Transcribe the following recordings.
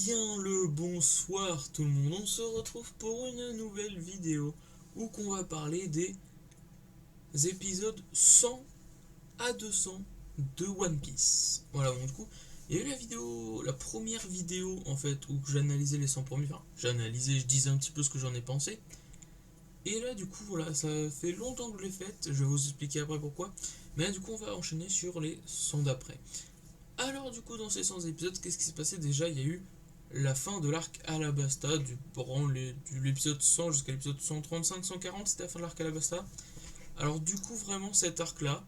bien le bonsoir tout le monde, on se retrouve pour une nouvelle vidéo où qu'on va parler des épisodes 100 à 200 de One Piece. Voilà, bon du coup, il y a eu la première vidéo en fait où j'analysais les 100 premiers, enfin j'analysais, je disais un petit peu ce que j'en ai pensé. Et là du coup voilà, ça fait longtemps que je l'ai faite, je vais vous expliquer après pourquoi. Mais là du coup on va enchaîner sur les 100 d'après. Alors du coup dans ces 100 épisodes, qu'est-ce qui s'est passé déjà? Il y a eu la fin de l'arc Alabasta, de l'épisode 100 jusqu'à l'épisode 135-140, c'était la fin de l'arc Alabasta. Alors du coup vraiment cet arc là,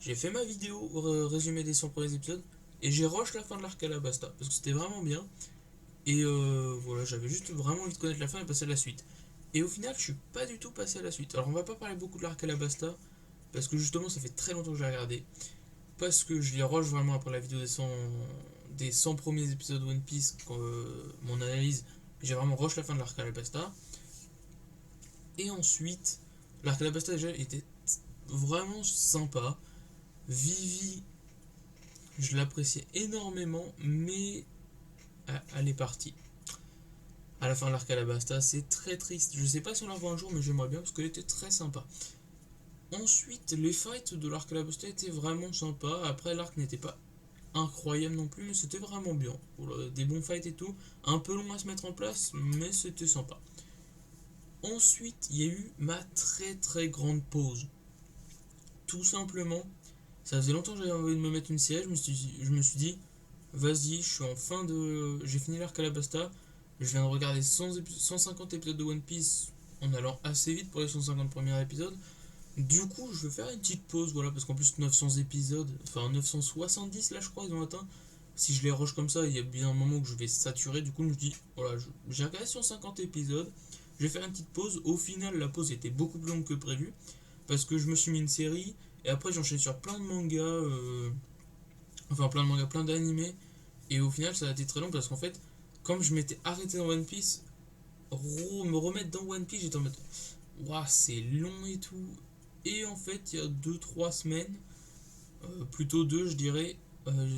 j'ai fait ma vidéo résumé des 100 premiers épisodes, et j'ai rush la fin de l'arc Alabasta, parce que c'était vraiment bien, et voilà, j'avais juste vraiment envie de connaître la fin et passer à la suite. Et au final, je suis pas du tout passé à la suite. Alors on va pas parler beaucoup de l'arc Alabasta, parce que justement ça fait très longtemps que j'ai regardé, parce que je les rush vraiment après la vidéo des 100 premiers épisodes One Piece, mon analyse, j'ai vraiment rush la fin de l'arc Alabasta. Et ensuite, l'arc Alabasta déjà était vraiment sympa. Vivi, je l'appréciais énormément, mais elle est partie. À la fin de l'arc Alabasta, c'est très triste. Je sais pas si on la revoit un jour, mais j'aimerais bien parce qu'elle était très sympa. Ensuite, les fights de l'arc Alabasta étaient vraiment sympas. Après, l'arc n'était pas incroyable non plus, mais c'était vraiment bien. Voilà, des bons fights et tout. Un peu long à se mettre en place, mais c'était sympa. Ensuite, il y a eu ma très très grande pause. Tout simplement, ça faisait longtemps que j'avais envie de me mettre une sieste. Je me suis dit, vas-y, je suis en fin de. J'ai fini l'arc Alabasta. Je viens de regarder 150 épisodes de One Piece en allant assez vite pour les 150 premiers épisodes. Du coup, je vais faire une petite pause, voilà, parce qu'en plus 900 épisodes, enfin 970 là je crois ils ont atteint. Si je les rush comme ça, il y a bien un moment où je vais saturer, du coup je me dis, voilà, j'ai regardé 150 épisodes, je vais faire une petite pause. Au final, la pause était beaucoup plus longue que prévu, parce que je me suis mis une série, et après j'ai enchaîné sur plein de mangas, enfin plein de mangas, plein d'animés, et au final ça a été très long, parce qu'en fait, comme je m'étais arrêté dans One Piece, me remettre dans One Piece, j'étais en mode, waouh, c'est long et tout. Et en fait, il y a 2 3 semaines, plutôt 2 je dirais,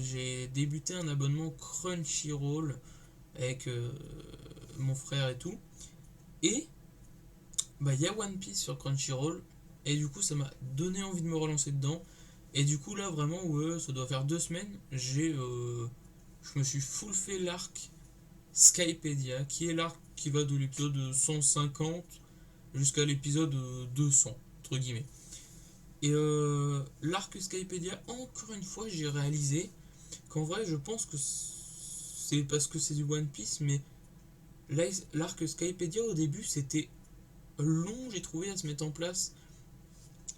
j'ai débuté un abonnement Crunchyroll avec mon frère et tout. Et bah il y a One Piece sur Crunchyroll. Et du coup, ça m'a donné envie de me relancer dedans. Et du coup, là, vraiment, ouais, ça doit faire 2 semaines, je me suis full fait l'arc Skypedia, qui est l'arc qui va de l'épisode 150 jusqu'à l'épisode 200, entre guillemets. Et l'arc Skypedia, encore une fois, j'ai réalisé qu'en vrai, je pense que c'est parce que c'est du One Piece, mais l'arc Skypedia au début, c'était long, j'ai trouvé, à se mettre en place.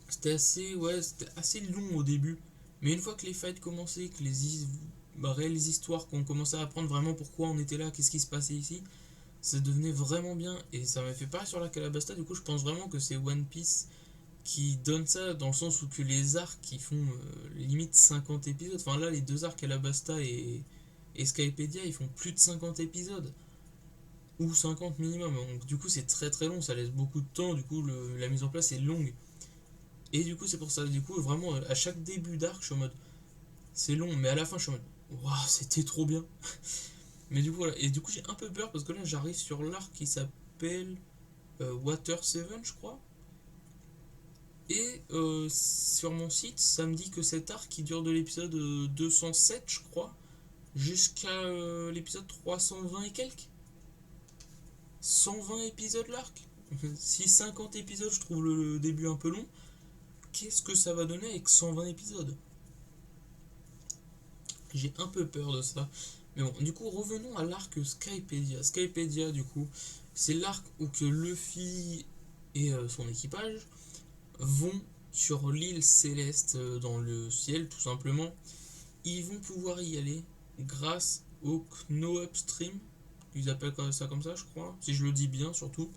C'était assez long au début. Mais une fois que les fights commençaient, que réelles histoires, qu'on commençait à apprendre vraiment pourquoi on était là, qu'est-ce qui se passait ici, ça devenait vraiment bien. Et ça m'a fait pareil sur la Calabasta. Du coup, je pense vraiment que c'est One Piece qui donne ça, dans le sens où que les arcs qui font limite 50 épisodes, enfin là les deux arcs Alabasta et Skypedia, ils font plus de 50 épisodes, ou 50 minimum, donc du coup c'est très très long, ça laisse beaucoup de temps, du coup la mise en place est longue, et du coup c'est pour ça, du coup vraiment à chaque début d'arc je suis en mode c'est long, mais à la fin je suis en mode waouh, c'était trop bien. Mais du coup voilà, et du coup j'ai un peu peur parce que là j'arrive sur l'arc qui s'appelle Water 7 je crois. Et sur mon site, ça me dit que cet arc qui dure de l'épisode 207, je crois, jusqu'à l'épisode 320 et quelques. 120 épisodes l'arc. Si 50 épisodes, je trouve le début un peu long, qu'est-ce que ça va donner avec 120 épisodes? J'ai un peu peur de ça. Mais bon, du coup, revenons à l'arc Skypedia. Skypedia, du coup, c'est l'arc où que Luffy et son équipage vont sur l'île céleste dans le ciel, tout simplement. Ils vont pouvoir y aller grâce au Kno Upstream, ils appellent ça comme ça, je crois, si je le dis bien surtout.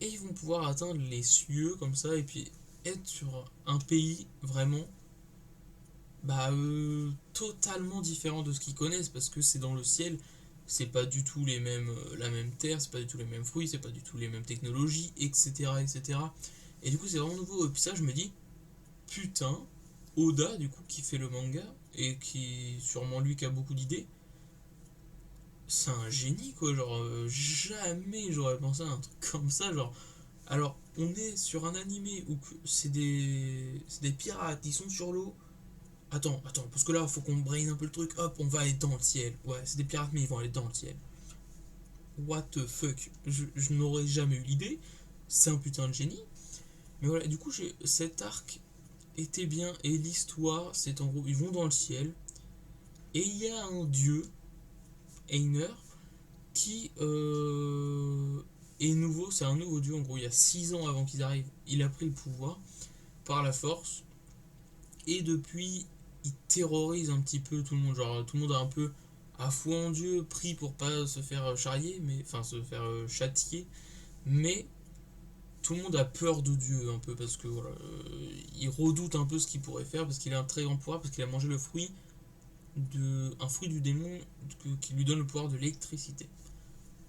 Et ils vont pouvoir atteindre les cieux comme ça, et puis être sur un pays vraiment totalement différent de ce qu'ils connaissent, parce que c'est dans le ciel, c'est pas du tout la même terre, c'est pas du tout les mêmes fruits, c'est pas du tout les mêmes technologies, etc. etc. Et du coup, c'est vraiment nouveau. Et puis ça, je me dis, putain, Oda, du coup, qui fait le manga, et qui, sûrement lui qui a beaucoup d'idées, c'est un génie quoi, genre jamais j'aurais pensé à un truc comme ça, genre. Alors, on est sur un animé où c'est des pirates, ils sont sur l'eau. Attends, parce que là, faut qu'on brain un peu le truc. Hop, on va aller dans le ciel. Ouais, c'est des pirates, mais ils vont aller dans le ciel. What the fuck? Je n'aurais jamais eu l'idée. C'est un putain de génie. Mais voilà, du coup, cet arc était bien. Et l'histoire, c'est en gros, ils vont dans le ciel. Et il y a un dieu, Einer, qui est nouveau. C'est un nouveau dieu. En gros, il y a 6 ans avant qu'ils arrivent, il a pris le pouvoir par la force. Et depuis, il terrorise un petit peu tout le monde. Genre, tout le monde a un peu à foi en Dieu, pris pour pas se faire charrier, mais enfin se faire châtier. Mais tout le monde a peur de Dieu un peu parce que voilà, il redoute un peu ce qu'il pourrait faire parce qu'il a un très grand pouvoir, parce qu'il a mangé le fruit un fruit du démon qui lui donne le pouvoir de l'électricité.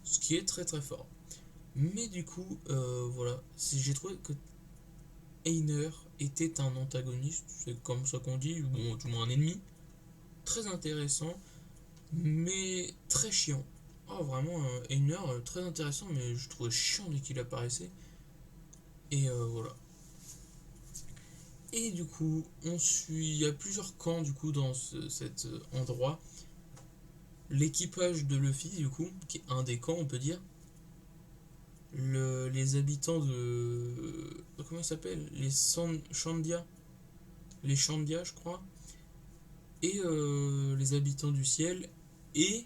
Ce qui est très très fort. Mais du coup, voilà, j'ai trouvé que Einer était un antagoniste, c'est comme ça qu'on dit, bon, du moins un ennemi, très intéressant, mais très chiant. Oh, vraiment, Einer, très intéressant, mais je trouvais chiant dès qu'il apparaissait. Et voilà. Et du coup, il y a plusieurs camps du coup dans cet endroit. L'équipage de Luffy, du coup, qui est un des camps, on peut dire. Les habitants de. Comment ils s'appellent? Les Shandia. Les Shandia, je crois. Et les habitants du ciel. Et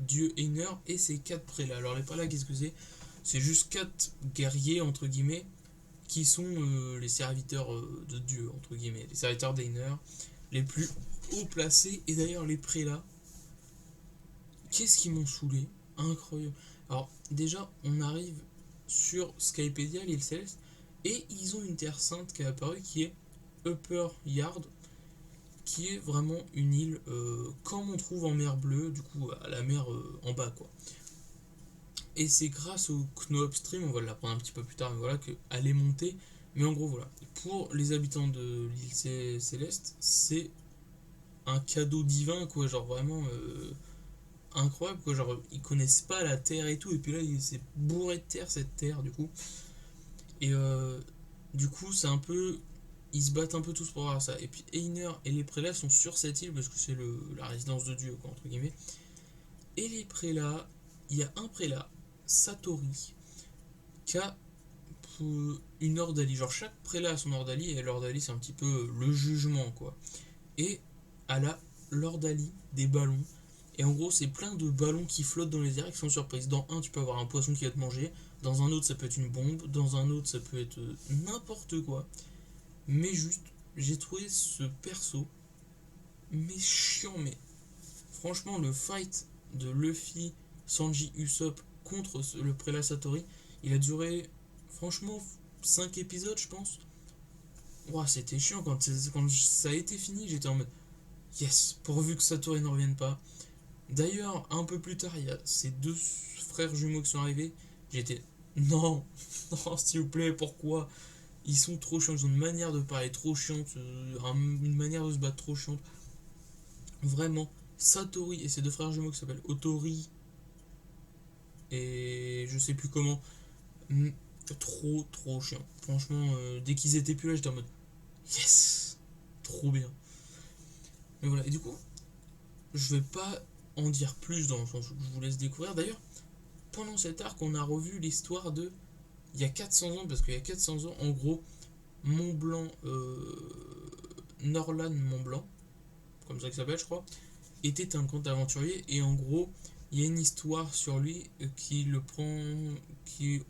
Dieu Einer et ses 4 prélats. Alors, les prélats, qu'est-ce que c'est? C'est juste 4 guerriers, entre guillemets, qui sont les serviteurs de Dieu, entre guillemets. Les serviteurs d'Einer, les plus haut placés. Et d'ailleurs, les prélats, qu'est-ce qu'ils m'ont saoulé? Incroyable. Alors, déjà, on arrive sur Skypedia, l'île Céleste, et ils ont une terre sainte qui est apparue qui est Upper Yard, qui est vraiment une île comme on trouve en mer Bleue, du coup à la mer en bas quoi. Et c'est grâce au Kno Upstream, on va l'apprendre un petit peu plus tard, mais voilà, qu'elle est montée. Mais en gros voilà, pour les habitants de l'île Céleste, c'est un cadeau divin quoi, genre vraiment incroyable quoi, genre ils connaissent pas la terre et tout, et puis là c'est bourré de terre cette terre du coup. Et du coup c'est un peu ils se battent un peu tous pour avoir ça. Et puis Einer et les prélats sont sur cette île parce que c'est la résidence de Dieu, quoi, entre guillemets. Et les prélats, il y a un prélat, Satori, qui a une ordalie. Genre chaque prélat a son ordalie, et l'ordalie c'est un petit peu le jugement, quoi. Et elle a l'ordalie des ballons. Et en gros, c'est plein de ballons qui flottent dans les airs et qui sont surprises. Dans un, tu peux avoir un poisson qui va te manger. Dans un autre, ça peut être une bombe. Dans un autre, ça peut être n'importe quoi. Mais juste, j'ai trouvé ce perso, mais chiant, mais franchement, le fight de Luffy, Sanji, Usopp contre le prélat Satori, il a duré, franchement, 5 épisodes, je pense. Ouah, c'était chiant quand ça a été fini, j'étais en mode yes, pourvu que Satori ne revienne pas. D'ailleurs, un peu plus tard, il y a ces 2 frères jumeaux qui sont arrivés. J'étais non, non, s'il vous plaît, pourquoi? Ils sont trop chiants, ils ont une manière de parler trop chiante, une manière de se battre trop chiante. Vraiment, Satori et ses 2 frères jumeaux qui s'appellent Otori et je sais plus comment, trop trop chiant. Franchement, dès qu'ils étaient plus là, j'étais en mode yes, trop bien. Mais voilà, et du coup, je vais pas en dire plus dans le sens où je vous laisse découvrir. D'ailleurs, pendant cet arc, on a revu l'histoire de il y a 400 ans, parce qu'il y a 400 ans, en gros, Mont Blanc, Norlan Mont Blanc, comme ça qu'il s'appelle, je crois, était un grand aventurier et en gros, il y a une histoire sur lui qui le prend,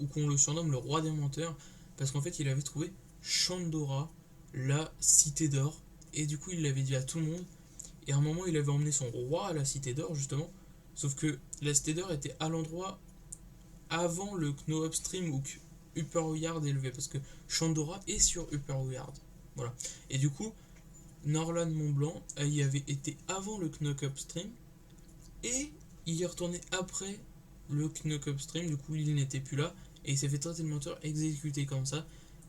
ou qu'on le surnomme le roi des menteurs, parce qu'en fait, il avait trouvé Chandora, la cité d'or, et du coup, il l'avait dit à tout le monde. Et à un moment, il avait emmené son roi à la cité d'or, justement, sauf que la cité d'or était à l'endroit avant le Kno Upstream ou Upper Yard élevé, parce que Chandora est sur Upper Yard. Voilà. Et du coup, Norlan Mont Blanc y avait été avant le Knock Upstream et il y est retourné après le Knock Upstream, du coup il n'était plus là et il s'est fait traiter de menteur, exécuté comme ça.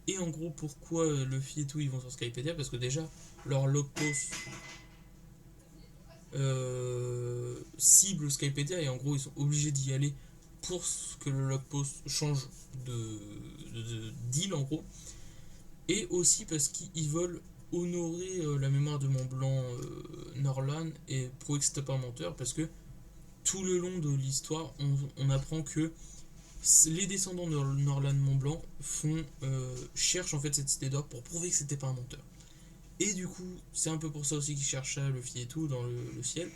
Et en gros, pourquoi Luffy et tout ils vont sur Skypedia? Parce que déjà, leur log post. ciblent Skypedia et en gros ils sont obligés d'y aller pour que le log post change de deal en gros, et aussi parce qu'ils veulent honorer la mémoire de Mont-Blanc Norlan et prouver que c'était pas un menteur, parce que tout le long de l'histoire on apprend que les descendants de Norlan Mont-Blanc cherchent en fait cette cité d'or pour prouver que c'était pas un menteur. Et du coup, c'est un peu pour ça aussi qu'il chercha Luffy et tout dans le ciel.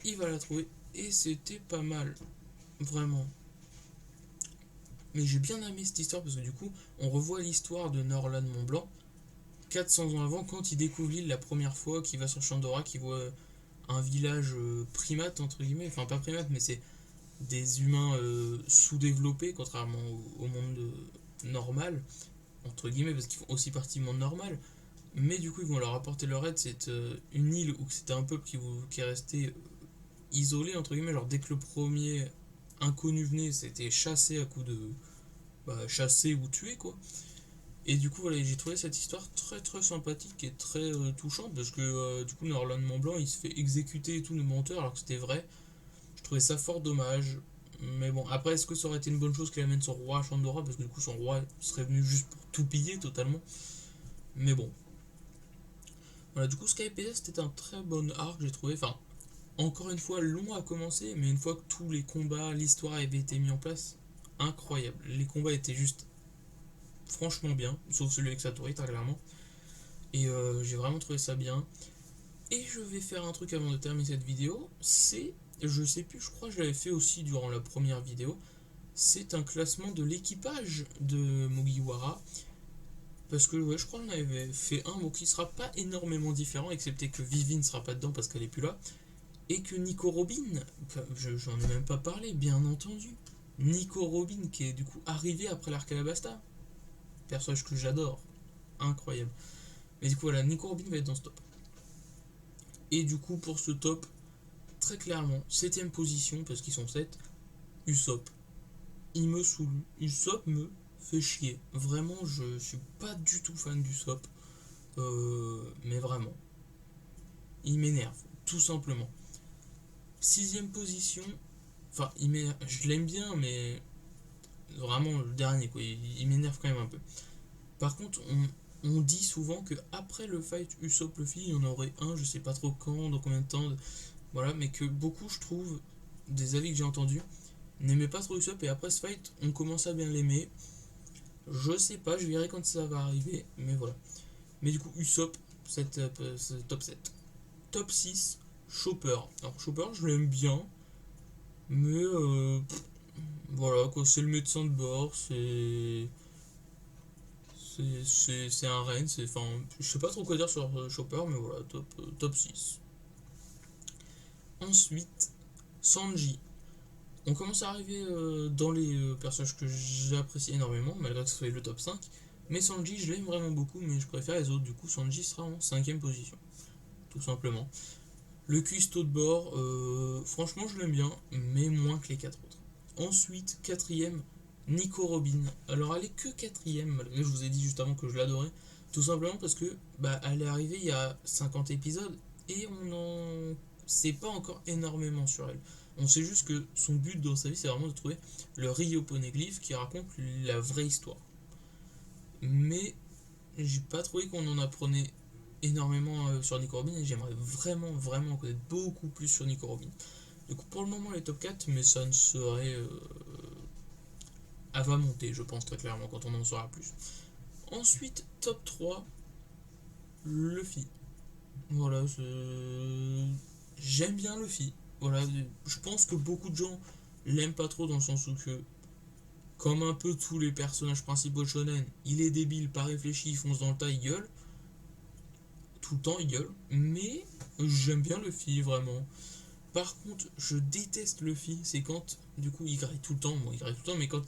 Il va la trouver et c'était pas mal, vraiment. Mais j'ai bien aimé cette histoire parce que du coup, on revoit l'histoire de Norlan Mont-Blanc 400 ans avant, quand il découvre l'île la première fois, qu'il va sur Chandora, qu'il voit un village primate entre guillemets, enfin pas primate, mais c'est des humains sous-développés contrairement au monde normal entre guillemets, parce qu'ils font aussi partie du monde normal. Mais du coup, ils vont leur apporter leur aide. C'est une île où c'était un peuple qui est resté isolé, entre guillemets. Genre, dès que le premier inconnu venait, c'était chassé à coups de. Chassé ou tué, quoi. Et du coup, voilà, j'ai trouvé cette histoire très très sympathique et très touchante, parce que du coup, Norlan Montblanc, il se fait exécuter et tout de menteur alors que c'était vrai. Je trouvais ça fort dommage. Mais bon, après, est-ce que ça aurait été une bonne chose qu'il amène son roi à Chandora? Parce que du coup, son roi serait venu juste pour tout piller totalement. Mais bon, voilà, du coup, Skypedia, c'était un très bon arc, j'ai trouvé. Enfin, encore une fois, long à commencer, mais une fois que tous les combats, l'histoire avait été mis en place, incroyable. Les combats étaient juste franchement bien, sauf celui avec Satori, très clairement. Et j'ai vraiment trouvé ça bien. Et je vais faire un truc avant de terminer cette vidéo, c'est, je sais plus, je crois que je l'avais fait aussi durant la première vidéo, c'est un classement de l'équipage de Mugiwara. Parce que ouais, je crois qu'on avait fait un mot qui sera pas énormément différent, excepté que Vivi ne sera pas dedans parce qu'elle est plus là. Et que Nico Robin, enfin, j'en ai même pas parlé, bien entendu. Nico Robin qui est du coup arrivé après l'arc Alabasta. Personnage que j'adore. Incroyable. Mais du coup voilà, Nico Robin va être dans ce top. Et du coup pour ce top, très clairement, 7ème position, parce qu'ils sont 7, Usopp. Il me saoule. Usopp me fait chier. Vraiment, je suis pas du tout fan d'Usopp. Mais vraiment. Il m'énerve, tout simplement. 6ème position, enfin, je l'aime bien, mais vraiment le dernier, quoi. Il m'énerve quand même un peu. Par contre, on dit souvent que après le fight Usopp Luffy, il y en aurait un, je sais pas trop quand, dans combien de temps, voilà, mais que beaucoup, je trouve, des avis que j'ai entendus, n'aimaient pas trop Usopp et après ce fight, on commence à bien l'aimer. Je sais pas, je verrai quand ça va arriver, mais voilà. Mais du coup, Usopp, top 7. Top 6, Chopper. Alors Chopper, je l'aime bien, mais voilà, quoi, c'est le médecin de bord, c'est un reine, enfin, je sais pas trop quoi dire sur Chopper, mais voilà, top 6. Ensuite, Sanji. On commence à arriver dans les personnages que j'apprécie énormément, malgré que ce soit le top 5. Mais Sanji, je l'aime vraiment beaucoup, mais je préfère les autres. Du coup, Sanji sera en 5ème position, tout simplement. Le cuistot de bord, franchement, je l'aime bien, mais moins que les 4 autres. Ensuite, 4ème, Nico Robin. Alors, elle est que 4ème, malgré que je vous ai dit juste avant que je l'adorais. Tout simplement parce que elle est arrivée il y a 50 épisodes et on n'en sait pas encore énormément sur elle. On sait juste que son but dans sa vie, c'est vraiment de trouver le Rio Poneglyph qui raconte la vraie histoire. Mais j'ai pas trouvé qu'on en apprenait énormément sur Nico Robin et j'aimerais vraiment, vraiment en connaître beaucoup plus sur Nico Robin. Du coup, pour le moment, les top 4, mais ça ne serait. Elle va monter, je pense, très clairement, quand on en saura plus. Ensuite, top 3, Luffy. Voilà, j'aime bien Luffy. Voilà, je pense que beaucoup de gens l'aiment pas trop dans le sens où que, comme un peu tous les personnages principaux de Shonen, il est débile, pas réfléchi, il fonce dans le tas, il gueule. Tout le temps, il gueule. Mais j'aime bien Luffy, vraiment. Par contre, je déteste Luffy, c'est quand, du coup, il graille tout le temps, mais quand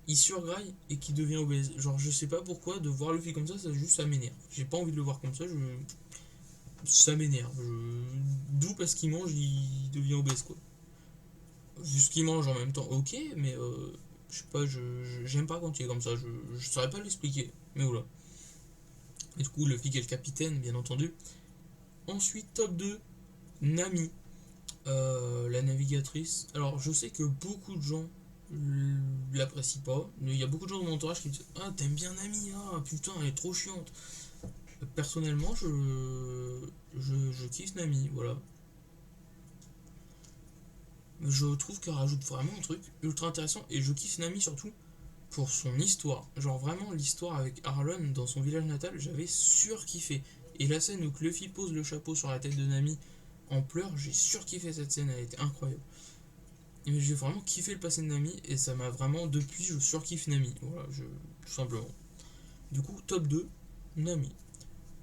il surgraille et qu'il devient obèse. Genre, je sais pas pourquoi, de voir Luffy comme ça m'énerve. J'ai pas envie de le voir comme ça, ça m'énerve. D'où parce qu'il mange, il devient obèse, quoi. Vu ce qu'il mange en même temps, ok, mais je sais pas, j'aime pas quand il est comme ça, je saurais pas l'expliquer, mais voilà. Et du coup, Luffy qui est le capitaine, bien entendu. Ensuite, top 2, Nami, la navigatrice. Alors je sais que beaucoup de gens l'apprécient pas. Il y a beaucoup de gens dans mon entourage qui me disent ah t'aimes bien Nami, ah putain elle est trop chiante. Personnellement je kiffe Nami, voilà. Je trouve qu'elle rajoute vraiment un truc ultra intéressant et je kiffe Nami surtout pour son histoire. Genre vraiment l'histoire avec Arlon dans son village natal, j'avais surkiffé. Et la scène où Luffy pose le chapeau sur la tête de Nami en pleurs, j'ai surkiffé cette scène, elle était incroyable. Et j'ai vraiment kiffé le passé de Nami et ça m'a vraiment, depuis, je surkiffe Nami. Voilà, tout simplement. Du coup, top 2, Nami.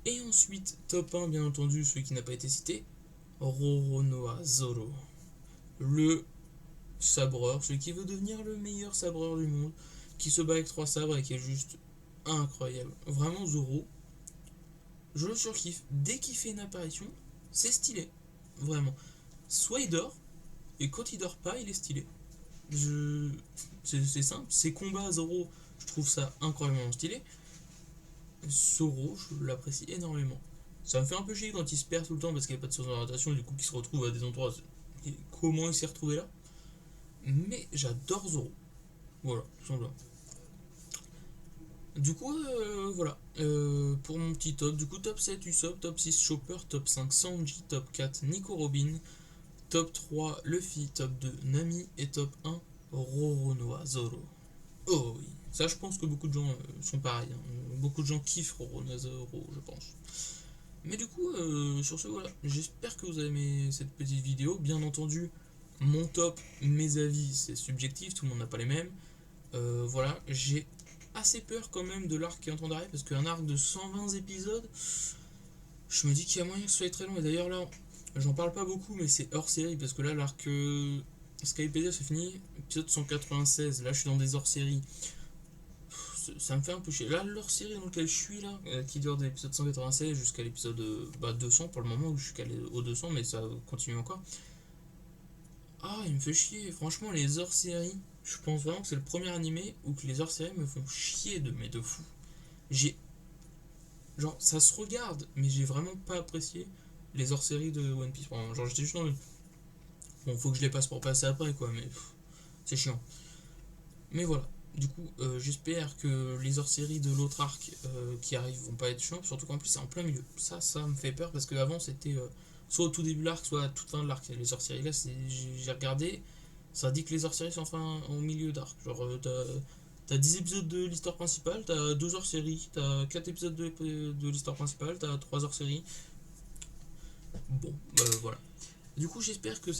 Et ensuite, top 1, bien entendu, celui qui n'a pas été cité, Roronoa Zoro. Le sabreur, celui qui veut devenir le meilleur sabreur du monde, qui se bat avec 3 sabres et qui est juste incroyable. Vraiment, Zoro, je le surkiffe. Dès qu'il fait une apparition, c'est stylé. Vraiment. Soit il dort, et quand il dort pas, il est stylé. C'est simple. Ses combats à Zoro, je trouve ça incroyablement stylé. Zoro, je l'apprécie énormément. Ça me fait un peu chier quand il se perd tout le temps parce qu'il n'y a pas de source d'orientation et du coup qu'il se retrouve à des endroits. Comment il s'est retrouvé là? Mais j'adore Zoro. Voilà, tout simplement. Du coup, voilà. Pour mon petit top, du coup, top 7 Usopp, top 6 Chopper, top 5 Sanji, top 4 Nico Robin, top 3 Luffy, top 2 Nami et top 1 Roronoa Zoro. Oh oui, ça je pense que beaucoup de gens sont pareils. Hein. Beaucoup de gens kiffent Roronoa Zoro, je pense. Mais du coup, sur ce, voilà. J'espère que vous avez aimé cette petite vidéo. Bien entendu, mon top, mes avis, c'est subjectif, tout le monde n'a pas les mêmes. Voilà, j'ai assez peur quand même de l'arc qui est en train d'arriver parce qu'un arc de 120 épisodes, je me dis qu'il y a moyen que ce soit très long. Et d'ailleurs, là, j'en parle pas beaucoup, mais c'est hors série parce que là, l'arc Skypedia c'est fini, épisode 196. Là, je suis dans des hors séries. Ça me fait un peu chier. Là, leur série dans laquelle je suis, là, qui dure de l'épisode 196 jusqu'à l'épisode 200 pour le moment, où je suis calé au 200, mais ça continue encore. Ah, il me fait chier. Franchement, les hors-séries, je pense vraiment que c'est le premier animé où que les hors-séries me font chier de fou. J'ai. Genre, ça se regarde, mais j'ai vraiment pas apprécié les hors-séries de One Piece. Genre, j'étais juste dans le. Bon, faut que je les passe pour passer après, quoi, mais c'est chiant. Mais voilà. Du coup, j'espère que les hors-séries de l'autre arc qui arrivent vont pas être chiants, surtout qu'en plus c'est en plein milieu. Ça me fait peur parce qu'avant c'était soit au tout début de l'arc, soit à toute fin de l'arc. Les hors-séries là, j'ai regardé, ça dit que les hors-séries sont enfin au milieu d'arc. Genre, t'as 10 épisodes de l'histoire principale, t'as 2 hors-séries, t'as 4 épisodes de l'histoire principale, t'as 3 hors-séries. Bon, voilà. Du coup, j'espère que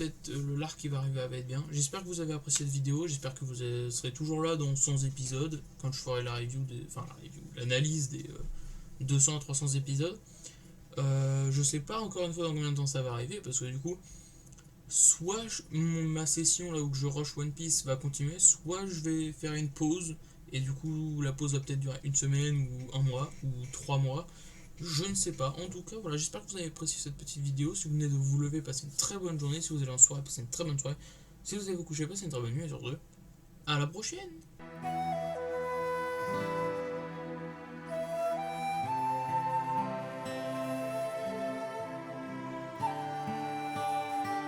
l'arc qui va arriver va être bien. J'espère que vous avez apprécié cette vidéo. J'espère que vous serez toujours là dans 100 épisodes quand je ferai l'analyse des 200 à 300 épisodes. Je sais pas encore une fois dans combien de temps ça va arriver parce que du coup, soit ma session là où je rush One Piece va continuer, soit je vais faire une pause et du coup la pause va peut-être durer une semaine ou un mois ou 3 mois. Je ne sais pas. En tout cas, voilà, j'espère que vous avez apprécié cette petite vidéo. Si vous venez de vous lever, passez une très bonne journée. Si vous allez en soirée, passez une très bonne soirée. Si vous allez vous coucher, passez une très bonne nuit. Et sur ce, à la prochaine!